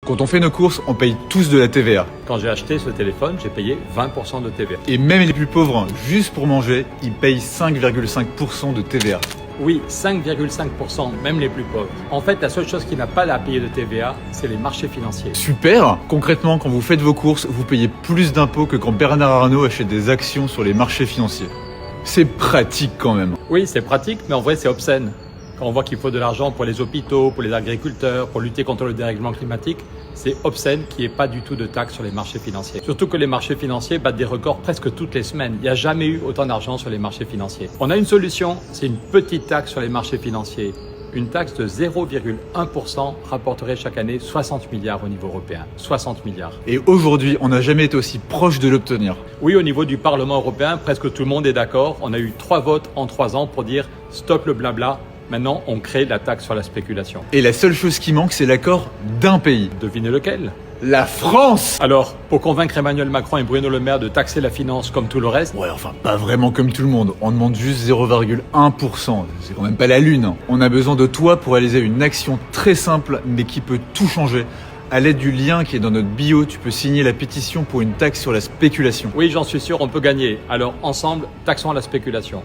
Quand on fait nos courses, on paye tous de la TVA. Quand j'ai acheté ce téléphone, j'ai payé 20% de TVA. Et même les plus pauvres, juste pour manger, ils payent 5,5% de TVA. Oui, 5,5%, même les plus pauvres. En fait, la seule chose qui n'a pas à payer de TVA, c'est les marchés financiers. Super! Concrètement, quand vous faites vos courses, vous payez plus d'impôts que quand Bernard Arnault achète des actions sur les marchés financiers. C'est pratique quand même. Oui, c'est pratique, mais en vrai, c'est obscène. Quand on voit qu'il faut de l'argent pour les hôpitaux, pour les agriculteurs, pour lutter contre le dérèglement climatique, c'est obscène qu'il n'y ait pas du tout de taxes sur les marchés financiers. Surtout que les marchés financiers battent des records presque toutes les semaines. Il n'y a jamais eu autant d'argent sur les marchés financiers. On a une solution, c'est une petite taxe sur les marchés financiers. Une taxe de 0,1% rapporterait chaque année 60 milliards au niveau européen. 60 milliards. Et aujourd'hui, on n'a jamais été aussi proche de l'obtenir. Oui, au niveau du Parlement européen, presque tout le monde est d'accord. On a eu 3 votes en 3 ans pour dire stop le blabla. Maintenant, on crée la taxe sur la spéculation. Et la seule chose qui manque, c'est l'accord d'un pays. Devinez lequel? La France! Alors, pour convaincre Emmanuel Macron et Bruno Le Maire de taxer la finance comme tout le reste, Ouais, enfin, pas vraiment comme tout le monde. On demande juste 0,1%. C'est quand même pas la lune. On a besoin de toi pour réaliser une action très simple, mais qui peut tout changer. À l'aide du lien qui est dans notre bio, tu peux signer la pétition pour une taxe sur la spéculation. oui, j'en suis sûr, on peut gagner. Alors, ensemble, taxons la spéculation.